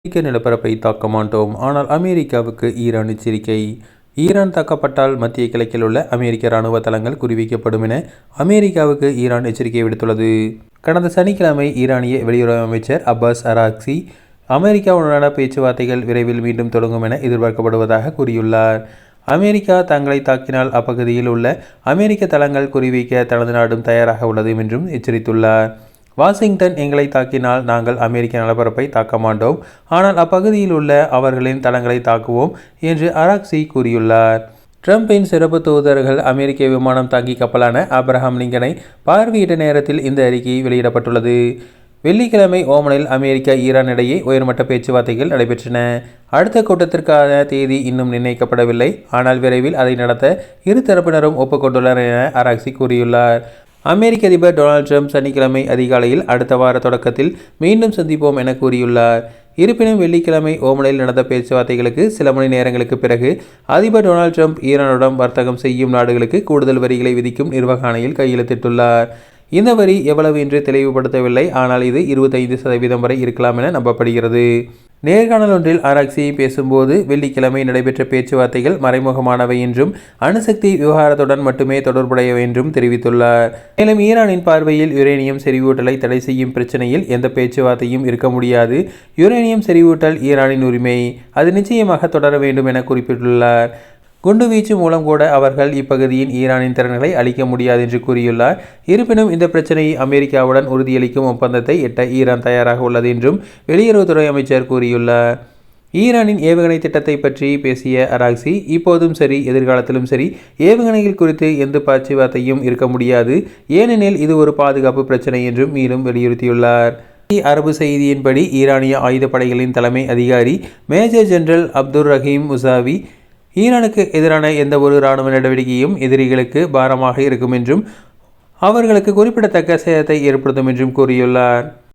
அமெரிக்க நிலப்பரப்பை தாக்க மாட்டோம். ஆனால் அமெரிக்காவுக்கு ஈரான் எச்சரிக்கை. ஈரான் தாக்கப்பட்டால் மத்திய கிழக்கில் உள்ள அமெரிக்க இராணுவ தளங்கள் குறிவைக்கப்படும் என அமெரிக்காவுக்கு ஈரான் எச்சரிக்கை விடுத்துள்ளது. கடந்த சனிக்கிழமை ஈரானிய வெளியுறவு அமைச்சர் அப்பாஸ் அராக்சி அமெரிக்காவுடனான பேச்சுவார்த்தைகள் விரைவில் மீண்டும் தொடங்கும் என எதிர்பார்க்கப்படுவதாக கூறியுள்ளார். அமெரிக்கா தங்களை தாக்கினால் அப்பகுதியில் உள்ள அமெரிக்க தளங்கள் குறிவைக்க தனது நாடும் தயாராக உள்ளது என்றும் எச்சரித்துள்ளார். வாஷிங்டன் எங்களை தாக்கினால் நாங்கள் அமெரிக்க நிலப்பரப்பை தாக்க மாட்டோம், ஆனால் அப்பகுதியில் உள்ள அவர்களின் தளங்களை தாக்குவோம் என்று அராக்சி கூறியுள்ளார். ட்ரம்பின் சிறப்பு தூதர்கள் அமெரிக்க விமானம் தாங்கி கப்பலான ஆப்ரஹாம் லிங்கனை பார்வையிட்ட நேரத்தில் இந்த அறிக்கை வெளியிடப்பட்டுள்ளது. வெள்ளிக்கிழமை ஓமனில் அமெரிக்கா ஈரான் இடையே உயர்மட்ட பேச்சுவார்த்தைகள் நடைபெற்றன. அடுத்த கூட்டத்திற்கான தேதி இன்னும் நிர்ணயிக்கப்படவில்லை, ஆனால் விரைவில் அதை நடத்த இரு தரப்பினரும் ஒப்புக்கொண்டுள்ளனர் என அராக்சி கூறியுள்ளார். அமெரிக்க அதிபர் டொனால்ட் ட்ரம்ப் சனிக்கிழமை அதிகாலையில் அடுத்த வார தொடக்கத்தில் மீண்டும் சந்திப்போம் என கூறியுள்ளார். இருப்பினும் வெள்ளிக்கிழமை ஓமனில் நடந்த பேச்சுவார்த்தைகளுக்கு சில மணி நேரங்களுக்கு பிறகு அதிபர் டொனால்ட் ட்ரம்ப் ஈரானுடன் வர்த்தகம் செய்யும் நாடுகளுக்கு கூடுதல் வரிகளை விதிக்கும் நிர்வாக ஆணையில் கையெழுத்திட்டுள்ளார். இந்த வரி எவ்வளவு என்று தெளிவுபடுத்தவில்லை, ஆனால் இது 25% வரை இருக்கலாம் என நம்பப்படுகிறது. நேர்காணல் ஒன்றில் அராக்சி பேசும்போது வெள்ளிக்கிழமை நடைபெற்ற பேச்சுவார்த்தைகள் மறைமுகமானவை என்றும் அணுசக்தி விவகாரத்துடன் மட்டுமே தொடர்புடையவை என்றும் தெரிவித்துள்ளார். மேலும் ஈரானின் பார்வையில் யுரேனியம் செறிவூட்டலை தடை செய்யும் பிரச்சனையில் எந்த பேச்சுவார்த்தையும் இருக்க முடியாது. யுரேனியம் செறிவூட்டல் ஈரானின் உரிமை, அது நிச்சயமாக தொடர வேண்டும் என குறிப்பிட்டுள்ளார். குண்டுவீச்சு மூலம் கூட அவர்கள் இப்பகுதியின் ஈரானின் திறன்களை அளிக்க முடியாது என்று கூறியுள்ளார். இருப்பினும் இந்த பிரச்சனையை அமெரிக்காவுடன் உறுதியளிக்கும் ஒப்பந்தத்தை எட்ட ஈரான் தயாராக உள்ளது என்றும் வெளியுறவுத்துறை அமைச்சர் கூறியுள்ளார். ஈரானின் ஏவுகணை திட்டத்தை பற்றி பேசிய அராக்சி, இப்போதும் சரி எதிர்காலத்திலும் சரி ஏவுகணைகள் குறித்து எந்த பேச்சுவார்த்தையும் இருக்க முடியாது, ஏனெனில் இது ஒரு பாதுகாப்பு பிரச்சனை என்றும் மீண்டும் வலியுறுத்தியுள்ளார். அரபு செய்தியின்படி ஈரானிய ஆயுதப்படைகளின் தலைமை அதிகாரி மேஜர் ஜெனரல் அப்துர் ரஹீம் முசாவி ஈரானுக்கு எதிரான எந்த ஒரு இராணுவ நடவடிக்கையும் எதிரிகளுக்கு பாரமாக இருக்கும் என்றும் அவர்களுக்கு குறிப்பிடத்தக்க சேதத்தை ஏற்படுத்தும் என்றும் கூறியுள்ளார்.